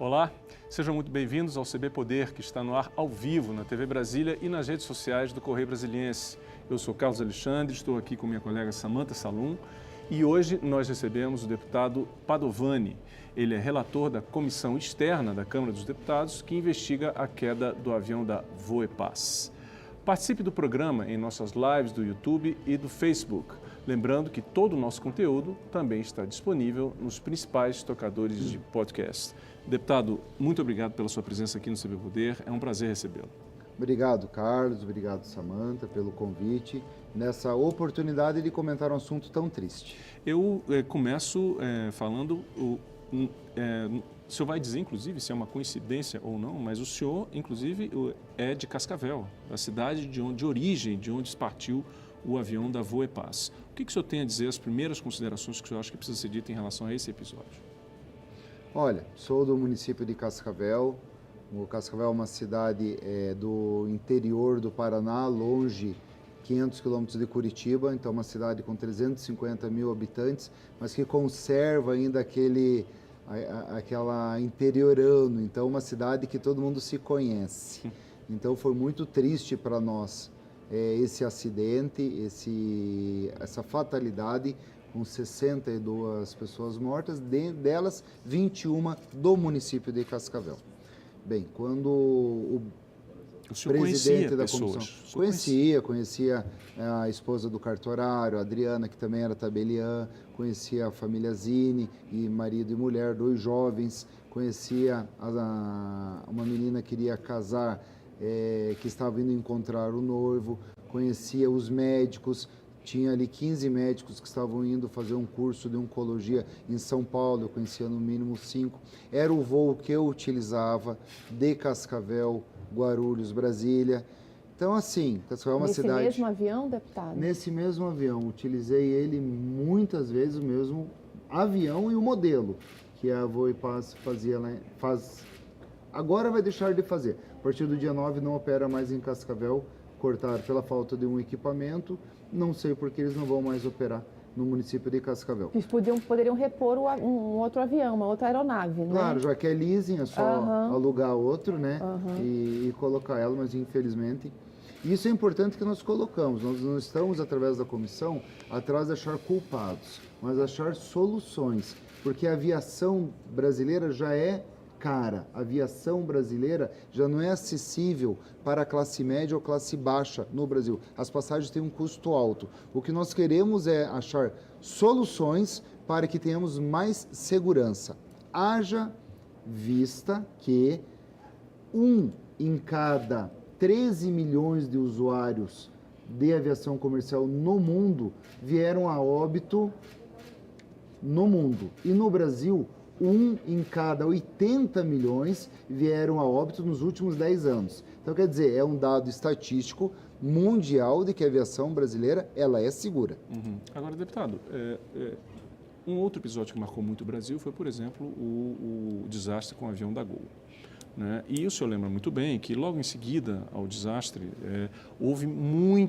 Olá, sejam muito bem-vindos ao CB Poder, que está no ar ao vivo na TV Brasília e nas redes sociais do Correio Brasiliense. Eu sou Carlos Alexandre, estou aqui com minha colega Samantha Salum e hoje nós recebemos o deputado Padovani. Ele é relator da Comissão Externa da Câmara dos Deputados, que investiga a queda do avião da Voepaz. Participe do programa em nossas lives do YouTube e do Facebook. Lembrando que todo o nosso conteúdo também está disponível nos principais tocadores de podcast. Deputado, muito obrigado pela sua presença aqui no CB Poder. É um prazer recebê-lo. Obrigado, Carlos. Obrigado, Samantha, pelo convite. Nessa oportunidade de comentar um assunto tão triste. Eu começo falando... o senhor vai dizer, inclusive, se é uma coincidência ou não, mas o senhor, inclusive, é de Cascavel, da cidade de origem, de onde partiu o avião da Voepaz. O que o senhor tem a dizer, as primeiras considerações que o senhor acha que precisa ser dito em relação a esse episódio? Olha, sou do município de Cascavel. O Cascavel é uma cidade do interior do Paraná, longe, 500 quilômetros de Curitiba, então uma cidade com 350 mil habitantes, mas que conserva ainda aquela interiorano, então uma cidade que todo mundo se conhece. Então foi muito triste para nós esse acidente, essa fatalidade, com 62 pessoas mortas, delas 21 do município de Cascavel. Bem, quando o presidente da comissão... Conhecia a esposa do cartorário, a Adriana, que também era tabeliã, conhecia a família Zini, e marido e mulher, 2 jovens, conhecia uma menina que iria casar, que estava indo encontrar o noivo, conhecia os médicos. Tinha ali 15 médicos que estavam indo fazer um curso de oncologia em São Paulo, eu conhecia no mínimo 5. Era o voo que eu utilizava de Cascavel, Guarulhos, Brasília. Então, assim, Cascavel é uma cidade... Nesse mesmo avião, deputado? Nesse mesmo avião. Utilizei ele muitas vezes, o mesmo avião e o modelo que a Voepaz faz. Agora vai deixar de fazer. A partir do dia 9 não opera mais em Cascavel, cortaram pela falta de um equipamento. Não sei por que eles não vão mais operar no município de Cascavel. Eles poderiam repor um outro avião, uma outra aeronave, né? Claro, já que é leasing, é só alugar outro, né? E colocar ela, mas infelizmente... Isso é importante que nós colocamos. Nós não estamos, através da comissão, atrás de achar culpados, mas achar soluções. Porque a aviação brasileira já é cara, a aviação brasileira já não é acessível para a classe média ou classe baixa no Brasil. As passagens têm um custo alto. O que nós queremos é achar soluções para que tenhamos mais segurança. Haja vista que 1 em cada 13 milhões de usuários de aviação comercial no mundo vieram a óbito no mundo. E no Brasil, 1 em cada 80 milhões vieram a óbito nos últimos 10 anos. Então, quer dizer, é um dado estatístico mundial de que a aviação brasileira ela é segura. Agora, deputado, um outro episódio que marcou muito o Brasil foi, por exemplo, o desastre com o avião da Gol. Né? E o senhor lembra muito bem que logo em seguida ao desastre houve um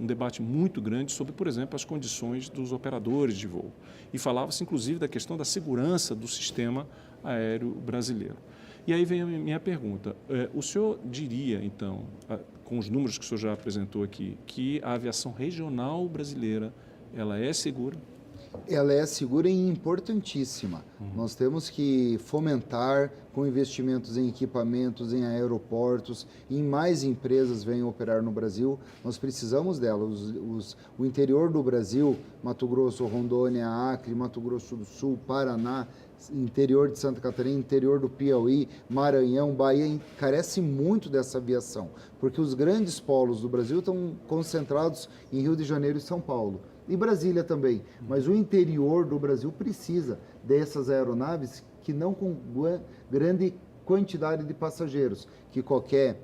debate muito grande sobre, por exemplo, as condições dos operadores de voo. E falava-se inclusive da questão da segurança do sistema aéreo brasileiro. E aí vem a minha pergunta, o senhor diria então, com os números que o senhor já apresentou aqui, que a aviação regional brasileira ela é segura? Ela é segura e importantíssima. Nós temos que fomentar com investimentos em equipamentos, em aeroportos, em mais empresas venham operar no Brasil. Nós precisamos dela. O interior do Brasil, Mato Grosso, Rondônia, Acre, Mato Grosso do Sul, Paraná, interior de Santa Catarina, interior do Piauí, Maranhão, Bahia, carece muito dessa aviação, porque os grandes polos do Brasil estão concentrados em Rio de Janeiro e São Paulo. E Brasília também, mas o interior do Brasil precisa dessas aeronaves que não com grande quantidade de passageiros, que qualquer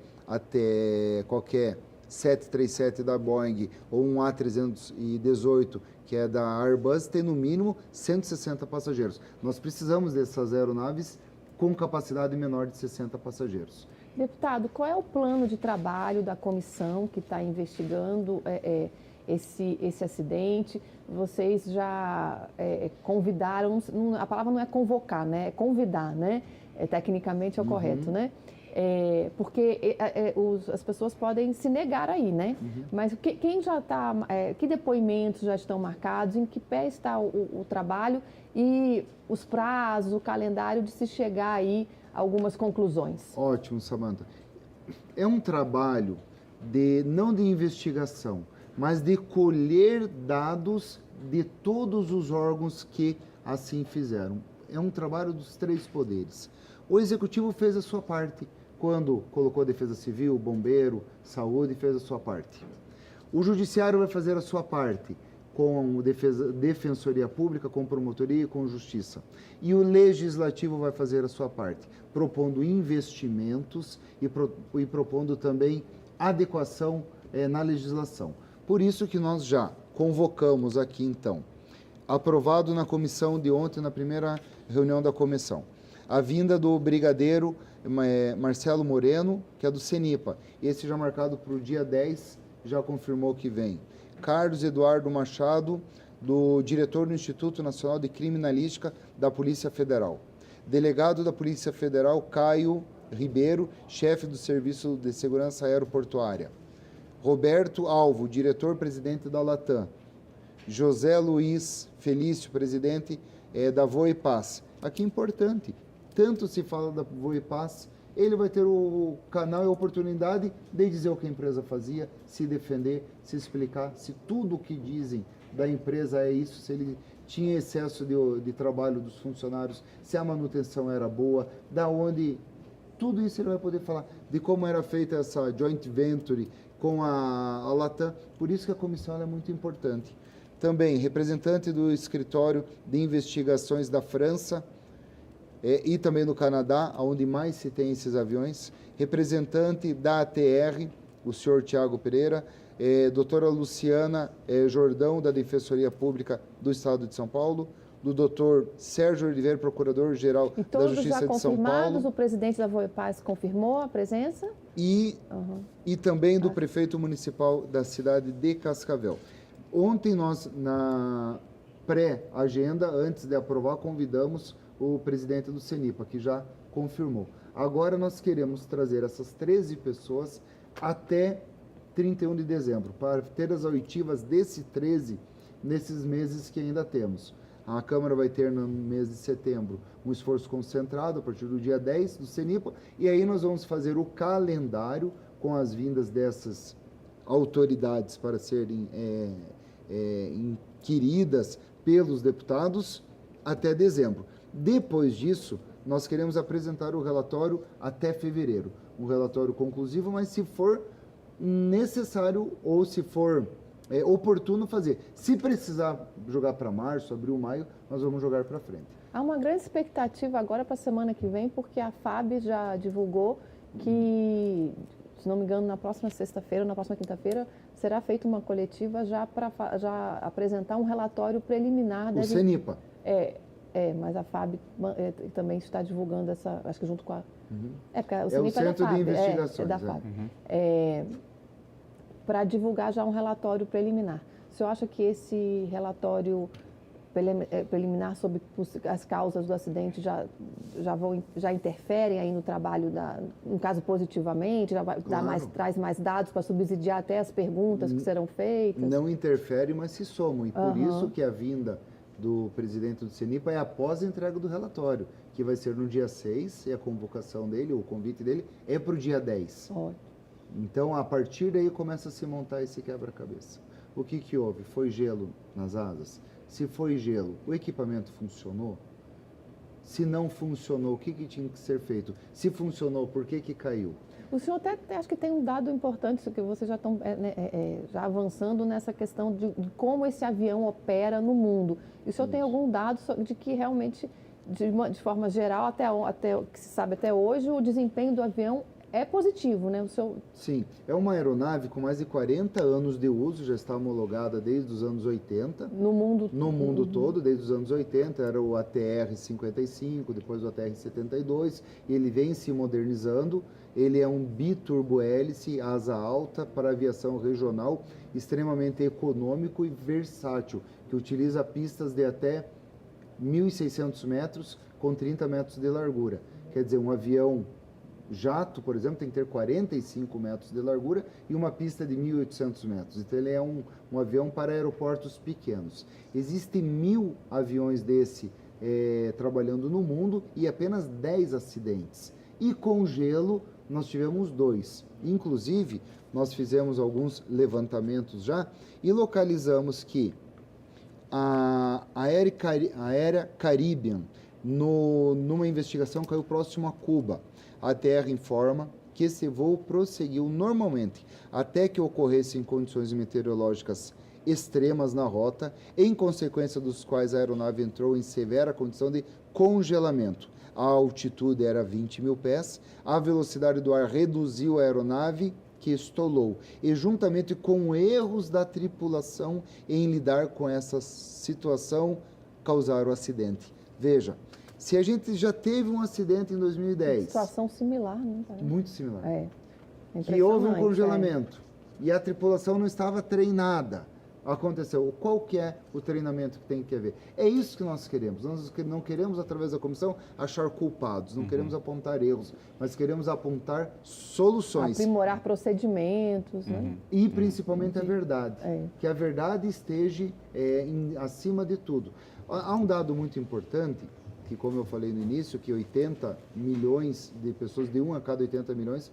737 da Boeing ou um A318 que é da Airbus tem no mínimo 160 passageiros. Nós precisamos dessas aeronaves com capacidade menor de 60 passageiros. Deputado, qual é o plano de trabalho da comissão que está investigando esse acidente? Vocês já convidaram, a palavra não é convocar, né? É convidar, né? tecnicamente é o correto, né? Porque as pessoas podem se negar aí, né? Mas quem já está, que depoimentos já estão marcados, em que pé está o trabalho e os prazos, o calendário de se chegar aí a algumas conclusões? Ótimo, Samantha. É um trabalho não de investigação, mas de colher dados de todos os órgãos que assim fizeram. É um trabalho dos 3 poderes. O Executivo fez a sua parte, quando colocou a Defesa Civil, Bombeiro, Saúde, fez a sua parte. O Judiciário vai fazer a sua parte, com Defensoria Pública, com Promotoria e com Justiça. E o Legislativo vai fazer a sua parte, propondo investimentos e propondo também adequação na legislação. Por isso que nós já convocamos aqui, então, aprovado na comissão de ontem, na primeira reunião da comissão, a vinda do brigadeiro Marcelo Moreno, que é do CENIPA. Esse já marcado para o dia 10, já confirmou que vem. Carlos Eduardo Machado, diretor do Instituto Nacional de Criminalística da Polícia Federal. Delegado da Polícia Federal, Caio Ribeiro, chefe do Serviço de Segurança Aeroportuária. Roberto Alvo, diretor-presidente da Latam. José Luiz Felício, presidente da Voipaz. Aqui é importante, tanto se fala da Voipaz, ele vai ter o canal e a oportunidade de dizer o que a empresa fazia, se defender, se explicar, se tudo o que dizem da empresa é isso, se ele tinha excesso de trabalho dos funcionários, se a manutenção era boa, da onde, tudo isso ele vai poder falar, de como era feita essa joint venture com a Latam, por isso que a comissão é muito importante. Também, representante do escritório de investigações da França, e também no Canadá, onde mais se tem esses aviões, representante da ATR, o senhor Tiago Pereira, doutora Luciana Jordão, da Defensoria Pública do Estado de São Paulo, do doutor Sérgio Oliveira, procurador-geral da Justiça de São Paulo. O presidente da Voipaz confirmou a presença? E também do prefeito municipal da cidade de Cascavel. Ontem nós, na pré-agenda, antes de aprovar, convidamos o presidente do CENIPA, que já confirmou. Agora nós queremos trazer essas 13 pessoas até 31 de dezembro, para ter as oitivas desse 13 nesses meses que ainda temos. A Câmara vai ter no mês de setembro um esforço concentrado a partir do dia 10 do CENIPA, e aí nós vamos fazer o calendário com as vindas dessas autoridades para serem inquiridas pelos deputados até dezembro. Depois disso, nós queremos apresentar o relatório até fevereiro. Um relatório conclusivo, mas se for necessário ou se for oportuno fazer. Se precisar jogar para março, abril, maio, nós vamos jogar para frente. Há uma grande expectativa agora para a semana que vem, porque a FAB já divulgou que, se não me engano, na próxima sexta-feira, na próxima quinta-feira, será feita uma coletiva já para apresentar um relatório preliminar. O CENIPA. Mas a FAB também está divulgando essa, acho que junto com a... porque o CENIPA Centro é da FAB, de Investigações. É da FAB. Para divulgar já um relatório preliminar. O senhor acha que esse relatório preliminar sobre as causas do acidente já interferem aí no trabalho, no caso positivamente, já vai traz mais dados para subsidiar até as perguntas que serão feitas? Não interfere, mas se somam. E por isso que a vinda do presidente do CENIPA é após a entrega do relatório, que vai ser no dia 6, e a convocação dele, o convite dele, é para o dia 10. Então, a partir daí, começa a se montar esse quebra-cabeça. O que houve? Foi gelo nas asas? Se foi gelo, o equipamento funcionou? Se não funcionou, o que tinha que ser feito? Se funcionou, por que caiu? O senhor até acho que tem um dado importante, que vocês já estão já avançando nessa questão de como esse avião opera no mundo. E o senhor tem algum dado de que realmente, de forma geral, até o que se sabe até hoje, o desempenho do avião é positivo, né? Sim, é uma aeronave com mais de 40 anos de uso, já está homologada desde os anos 80. No mundo? No mundo todo, desde os anos 80, era o ATR-55, depois o ATR-72, e ele vem se modernizando. Ele é um biturbo-hélice, asa alta, para aviação regional, extremamente econômico e versátil, que utiliza pistas de até 1.600 metros, com 30 metros de largura. Quer dizer, um avião jato, por exemplo, tem que ter 45 metros de largura e uma pista de 1.800 metros. Então, ele é um avião para aeroportos pequenos. Existem 1.000 aviões desse trabalhando no mundo e apenas 10 acidentes. E com gelo, nós tivemos 2. Inclusive, nós fizemos alguns levantamentos já e localizamos que a Aérea Caribbean, numa investigação, caiu próximo a Cuba. A Terra informa que esse voo prosseguiu normalmente até que ocorressem condições meteorológicas extremas na rota, em consequência dos quais a aeronave entrou em severa condição de congelamento. A altitude era 20.000 pés, a velocidade do ar reduziu a aeronave, que estolou, e juntamente com erros da tripulação em lidar com essa situação, causaram o acidente. Veja, se a gente já teve um acidente em 2010... Situação similar, né? Muito similar. Que houve um congelamento e a tripulação não estava treinada. Aconteceu. Qual que é o treinamento que tem que haver? É isso que nós queremos. Nós não queremos, através da comissão, achar culpados, não queremos apontar erros, mas queremos apontar soluções. Aprimorar procedimentos, né? E principalmente a verdade. Que a verdade esteja acima de tudo. Há um dado muito importante, que como eu falei no início, que 80 milhões de pessoas, de 1 a cada 80 milhões,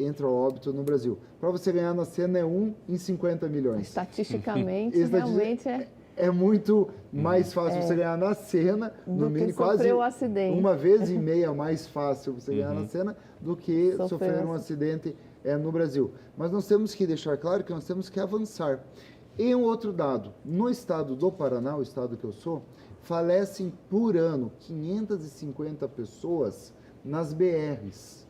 entram ao óbito no Brasil. Para você ganhar na cena é 1 em 50 milhões. Estatisticamente, realmente é muito mais fácil você ganhar na cena, no mínimo quase o acidente. 1,5 vezes mais fácil você ganhar na cena do que sofrer um acidente no Brasil. Mas nós temos que deixar claro que nós temos que avançar. E um outro dado, no estado do Paraná, o estado que eu sou, falecem por ano 550 pessoas nas BRs.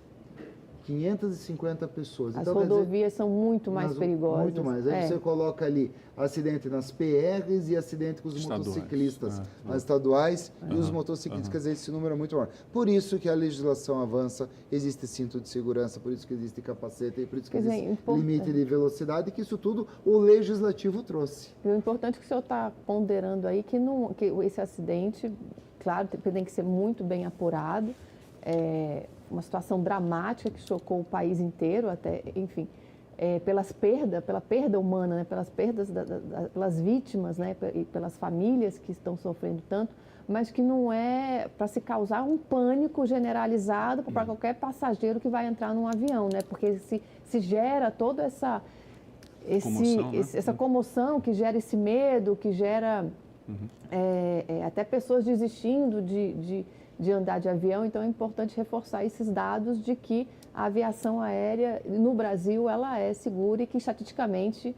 550 pessoas. As então, rodovias são muito mais perigosas. Muito mais. Aí você coloca ali acidente nas PRs e acidente com os motociclistas nas estaduais e os motociclistas. Quer dizer, esse número é muito maior. Por isso que a legislação avança, existe cinto de segurança, por isso que existe capacete, e por isso que existe limite de velocidade, que isso tudo o legislativo trouxe. E o importante é que o senhor está ponderando aí que esse acidente, claro, tem que ser muito bem apurado, uma situação dramática que chocou o país inteiro, até, enfim, pela perda humana, né, pelas perdas pelas vítimas, né, e pelas famílias que estão sofrendo tanto, mas que não é para se causar um pânico generalizado para qualquer passageiro que vai entrar num avião, né, porque se gera toda essa comoção, que gera esse medo, que gera até pessoas desistindo de andar de avião. Então é importante reforçar esses dados de que a aviação aérea no Brasil ela é segura e que estatisticamente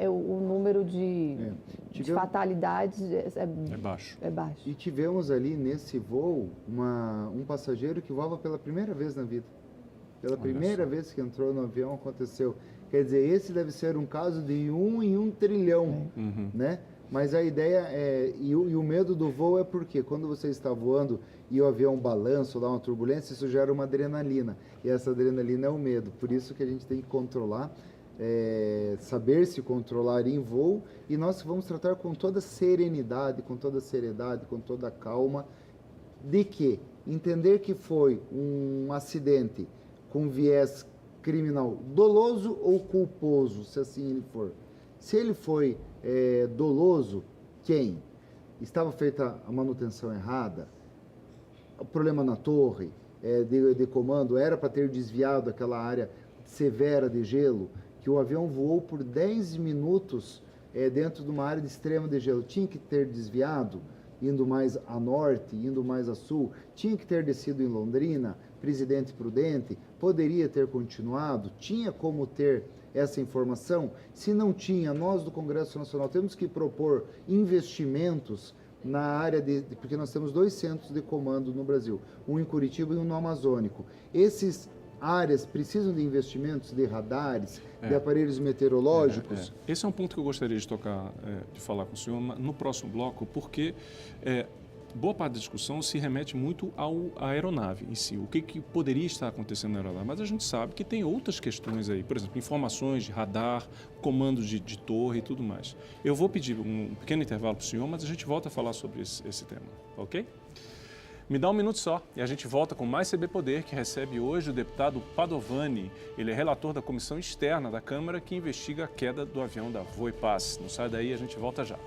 o número de fatalidades é baixo. E tivemos ali nesse voo um passageiro que voava pela primeira vez na vida. Pela primeira vez que entrou no avião aconteceu. Quer dizer, esse deve ser um caso de 1 em 1 trilhão, né? Mas a ideia e o medo do voo é porque quando você está voando e o avião balança ou dá uma turbulência, isso gera uma adrenalina. E essa adrenalina é o medo. Por isso que a gente tem que controlar, saber se controlar em voo. E nós vamos tratar com toda serenidade, com toda seriedade, com toda calma, de que entender que foi um acidente com viés criminal doloso ou culposo, se assim ele for. Se ele foi doloso, quem? Estava feita a manutenção errada? O problema na torre de comando era para ter desviado aquela área severa de gelo, que o avião voou por 10 minutos dentro de uma área de extrema de gelo. Tinha que ter desviado, indo mais a norte, indo mais a sul. Tinha que ter descido em Londrina, Presidente Prudente. Poderia ter continuado. Tinha como ter essa informação. Se não tinha, nós do Congresso Nacional temos que propor investimentos na área porque nós temos 2 centros de comando no Brasil, um em Curitiba e um no Amazônico. Esses áreas precisam de investimentos, de radares, de aparelhos meteorológicos. Esse é um ponto que eu gostaria de tocar, de falar com o senhor no próximo bloco, porque boa parte da discussão se remete muito à aeronave em si, o que poderia estar acontecendo na aeronave, mas a gente sabe que tem outras questões aí, por exemplo, informações de radar, comandos de torre e tudo mais. Eu vou pedir um pequeno intervalo para o senhor, mas a gente volta a falar sobre esse tema, ok? Me dá um minuto só e a gente volta com mais CB Poder, que recebe hoje o deputado Padovani. Ele é relator da comissão externa da Câmara que investiga a queda do avião da Voipaz. Não sai daí, a gente volta já.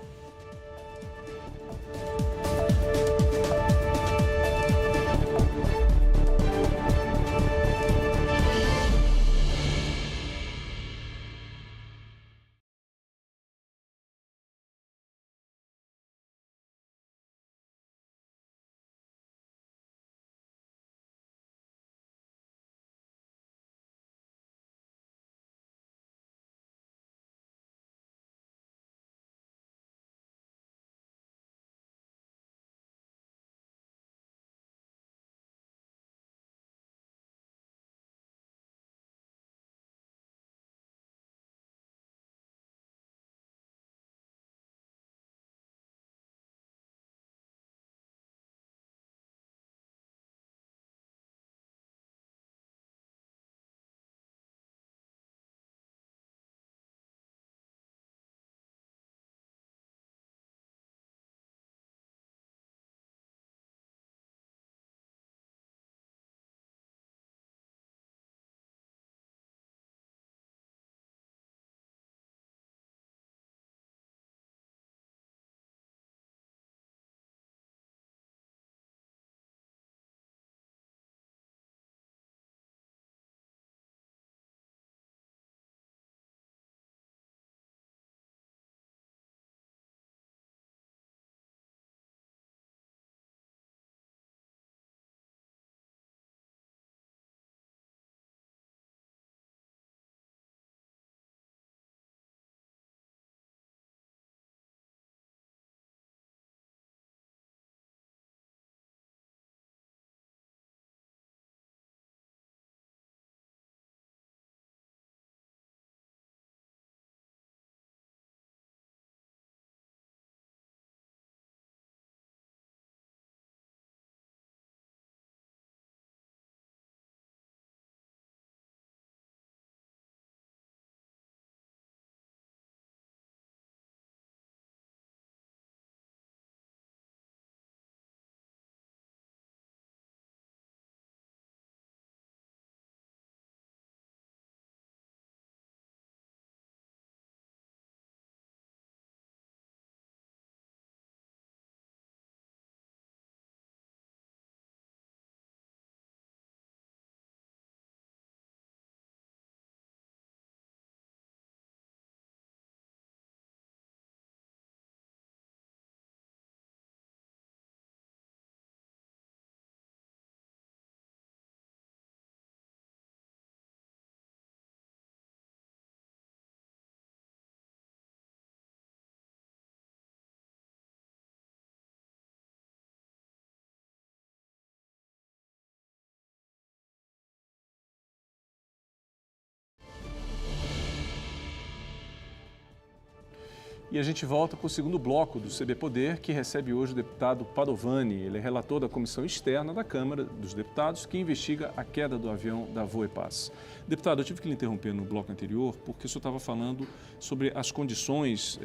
E a gente volta para o segundo bloco do CB Poder, que recebe hoje o deputado Padovani. Ele é relator da comissão externa da Câmara dos Deputados, que investiga a queda do avião da Voipaz. Deputado, eu tive que lhe interromper no bloco anterior, porque o senhor estava falando sobre as condições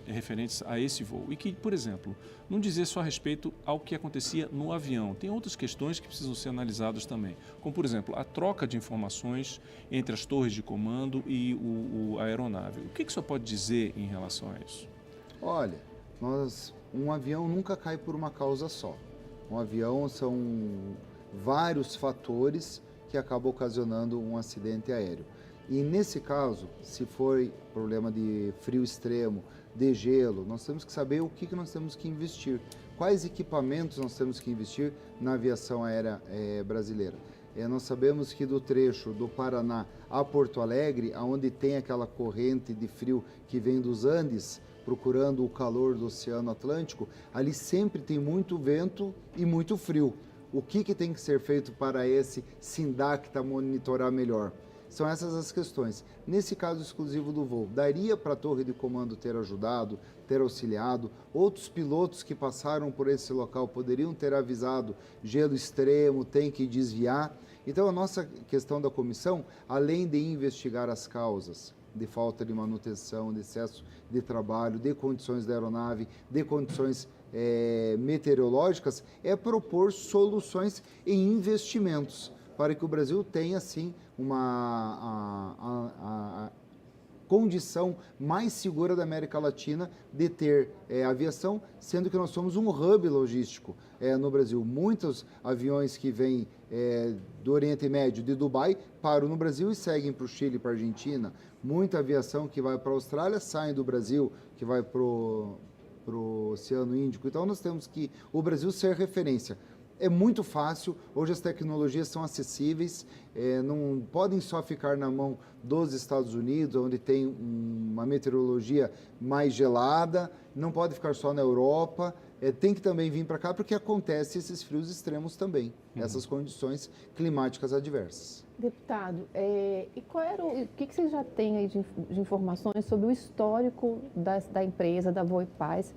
referentes a esse voo. E que, por exemplo, não dizia só a respeito ao que acontecia no avião. Tem outras questões que precisam ser analisadas também, como, por exemplo, a troca de informações entre as torres de comando e a aeronave. O que o senhor pode dizer em relação a isso? Olha, um avião nunca cai por uma causa só. Um avião são vários fatores que acabam ocasionando um acidente aéreo. E nesse caso, se for problema de frio extremo, de gelo, nós temos que saber o que nós temos que investir. Quais equipamentos nós temos que investir na aviação aérea brasileira. Nós sabemos que do trecho do Paraná a Porto Alegre, onde tem aquela corrente de frio que vem dos Andes, procurando o calor do Oceano Atlântico, ali sempre tem muito vento e muito frio. O que tem que ser feito para esse SINDAC monitorar melhor? São essas as questões. Nesse caso exclusivo do voo, daria para a torre de comando ter ajudado, ter auxiliado? Outros pilotos que passaram por esse local poderiam ter avisado gelo extremo, tem que desviar? Então a nossa questão da comissão, além de investigar as causas de falta de manutenção, de excesso de trabalho, de condições da aeronave, de condições meteorológicas, é propor soluções e investimentos para que o Brasil tenha, assim, uma condição mais segura da América Latina de ter aviação, sendo que nós somos um hub logístico no Brasil. Muitos aviões que vêm do Oriente Médio, de Dubai, param no Brasil e seguem para o Chile, para a Argentina. Muita aviação que vai para a Austrália sai do Brasil, que vai para o Oceano Índico. Então, nós temos que o Brasil ser referência. É muito fácil, hoje as tecnologias são acessíveis, não podem só ficar na mão dos Estados Unidos, onde tem uma meteorologia mais gelada, não pode ficar só na Europa, tem que também vir para cá, porque acontece esses frios extremos também, essas condições climáticas adversas. Deputado, e qual era o que vocês já têm aí de informações sobre o histórico da empresa, da Voipaz,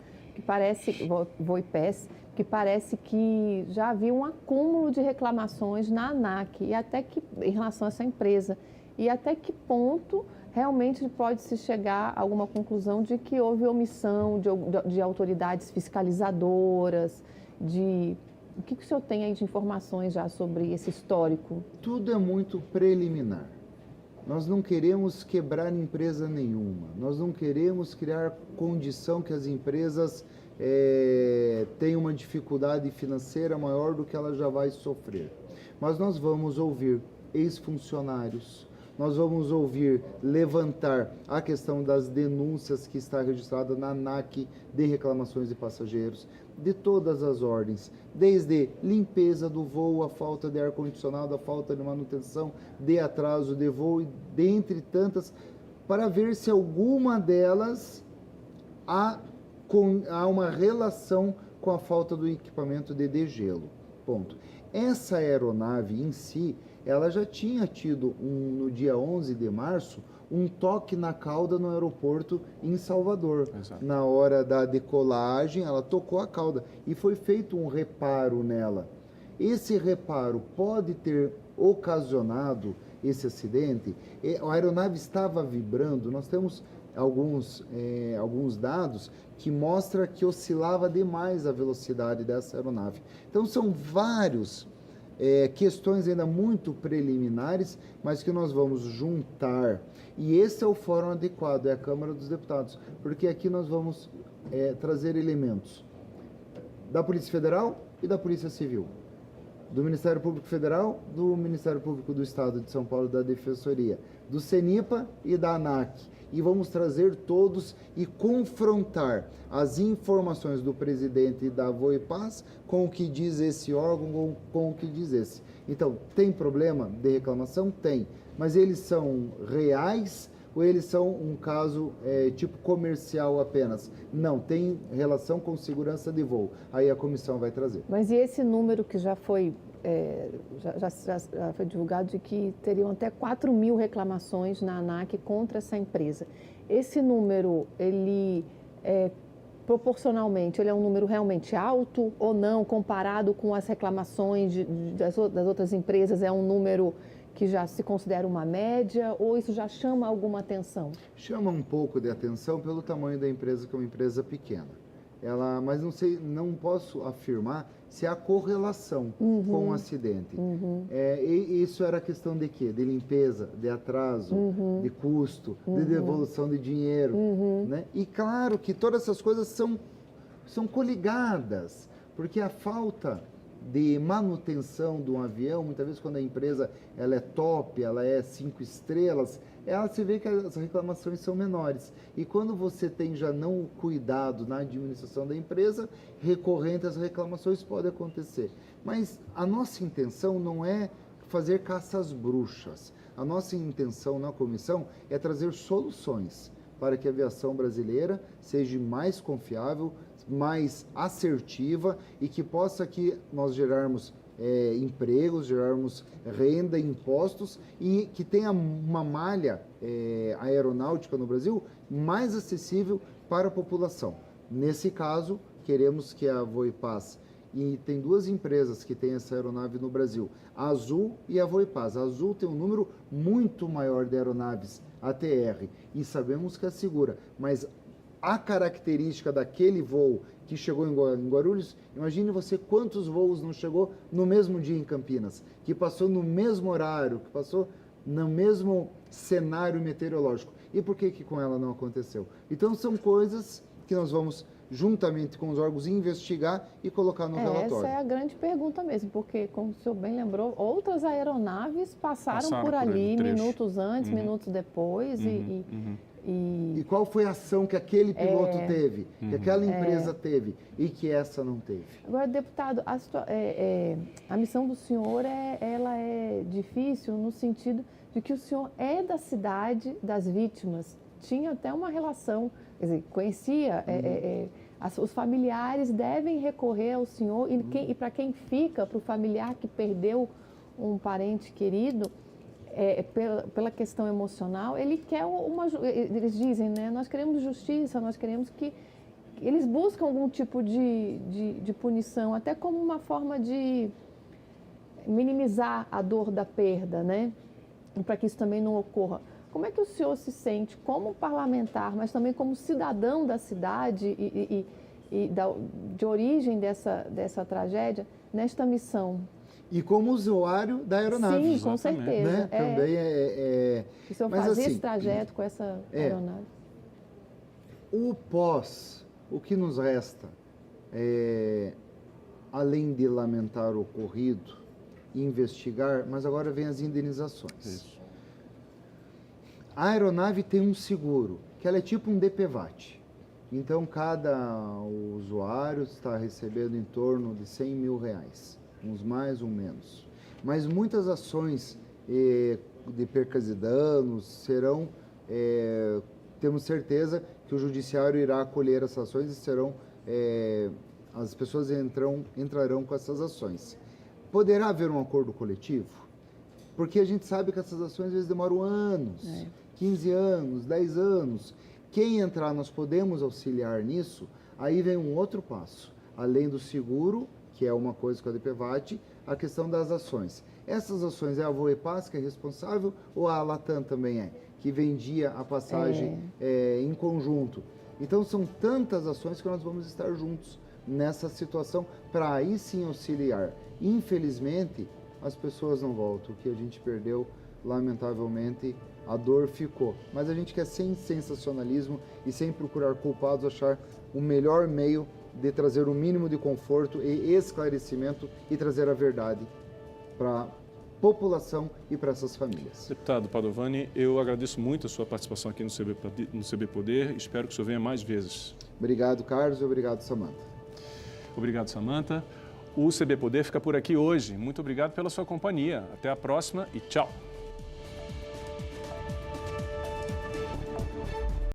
que parece que já havia um acúmulo de reclamações na ANAC e até que, em relação a essa empresa, e até que ponto realmente pode-se chegar a alguma conclusão de que houve omissão de autoridades fiscalizadoras, o que o senhor tem aí de informações já sobre esse histórico? Tudo é muito preliminar. Nós não queremos quebrar empresa nenhuma, nós não queremos criar condição que as empresas tenham uma dificuldade financeira maior do que ela já vai sofrer. Mas nós vamos ouvir ex-funcionários, nós vamos ouvir levantar a questão das denúncias que está registrada na ANAC de reclamações de passageiros, de todas as ordens, desde limpeza do voo, a falta de ar-condicionado, a falta de manutenção, de atraso de voo, e dentre tantas, para ver se alguma delas há uma relação com a falta do equipamento de degelo. Ponto. Essa aeronave em si, ela já tinha tido, no dia 11 de março, um toque na cauda no aeroporto em Salvador. Exato. Na hora da decolagem, ela tocou a cauda e foi feito um reparo nela. Esse reparo pode ter ocasionado esse acidente. A aeronave estava vibrando, nós temos alguns dados que mostram que oscilava demais a velocidade dessa aeronave. Então, são vários questões ainda muito preliminares, mas que nós vamos juntar. E esse é o fórum adequado, é a Câmara dos Deputados, porque aqui nós vamos trazer elementos da Polícia Federal e da Polícia Civil, do Ministério Público Federal, do Ministério Público do Estado de São Paulo, da Defensoria, do CENIPA e da ANAC. E vamos trazer todos e confrontar as informações do presidente da Voipaz com o que diz esse órgão, com o que diz esse. Então, tem problema de reclamação? Tem. Mas eles são reais ou eles são um caso tipo comercial apenas? Não, tem relação com segurança de voo. Aí a comissão vai trazer. Mas e esse número que já foi foi divulgado de que teriam até 4.000 reclamações na ANAC contra essa empresa. Esse número, ele proporcionalmente, ele é um número realmente alto ou não, comparado com as reclamações das outras empresas, é um número que já se considera uma média ou isso já chama alguma atenção? Chama um pouco de atenção pelo tamanho da empresa, que é uma empresa pequena. Mas não posso afirmar se há correlação com o acidente. E isso era questão de quê? De limpeza, de atraso, de custo, de devolução de dinheiro. Né? E claro que todas essas coisas são coligadas, porque a falta de manutenção de um avião, muitas vezes quando a empresa ela é top, ela é 5 estrelas, se vê que as reclamações são menores. E quando você tem já não o cuidado na administração da empresa, recorrente às reclamações pode acontecer. Mas a nossa intenção não é fazer caça às bruxas. A nossa intenção na comissão é trazer soluções para que a aviação brasileira seja mais confiável, mais assertiva e que possa aqui nós gerarmos empregos, gerarmos renda, impostos e que tenha uma malha aeronáutica no Brasil mais acessível para a população. Nesse caso, queremos que a Voipaz, e tem duas empresas que têm essa aeronave no Brasil, a Azul e a Voipaz. A Azul tem um número muito maior de aeronaves ATR e sabemos que é segura, mas a característica daquele voo que chegou em Guarulhos, imagine você quantos voos não chegou no mesmo dia em Campinas, que passou no mesmo horário, que passou no mesmo cenário meteorológico. E por que com ela não aconteceu? Então são coisas que nós vamos, juntamente com os órgãos, investigar e colocar no relatório. Essa é a grande pergunta mesmo, porque, como o senhor bem lembrou, outras aeronaves passaram por ali minutos antes, minutos depois, E qual foi a ação que aquele piloto teve, que aquela empresa teve e que essa não teve? Agora, deputado, a missão do senhor ela é difícil no sentido de que o senhor é da cidade das vítimas, tinha até uma relação, quer dizer, conhecia, os familiares devem recorrer ao senhor e para quem fica, para o familiar que perdeu um parente querido, pela questão emocional, ele quer eles dizem, né, nós queremos justiça, nós queremos que eles buscam algum tipo de punição, até como uma forma de minimizar a dor da perda, né, para que isso também não ocorra. Como é que o senhor se sente como parlamentar, mas também como cidadão da cidade de origem dessa tragédia, nesta missão? E como usuário da aeronave. Sim, com certeza. Né? Também O senhor fazia esse trajeto com essa aeronave? O pós, o que nos resta, além de lamentar o ocorrido, investigar, mas agora vem as indenizações. Isso. A aeronave tem um seguro, que ela é tipo um DPVAT. Então, cada usuário está recebendo em torno de R$100 mil, uns mais, uns menos. Mas muitas ações de percas e danos serão, temos certeza que o judiciário irá acolher essas ações e serão, as pessoas entrarão com essas ações. Poderá haver um acordo coletivo? Porque a gente sabe que essas ações às vezes demoram anos, 15 anos, 10 anos. Quem entrar, nós podemos auxiliar nisso. Aí vem um outro passo, além do seguro, que é uma coisa com a DPVAT, a questão das ações. Essas ações é a Voepaz que é responsável ou a Latam também que vendia a passagem em conjunto? Então são tantas ações que nós vamos estar juntos nessa situação para aí sim auxiliar. Infelizmente, as pessoas não voltam. O que a gente perdeu, lamentavelmente, a dor ficou. Mas a gente quer, sem sensacionalismo e sem procurar culpados, achar o melhor meio de trazer o mínimo de conforto e esclarecimento e trazer a verdade para a população e para essas famílias. Deputado Padovani, eu agradeço muito a sua participação aqui no CB Poder. Espero que o senhor venha mais vezes. Obrigado, Carlos, e obrigado, Samanta. Obrigado, Samanta. O CB Poder fica por aqui hoje. Muito obrigado pela sua companhia. Até a próxima e tchau.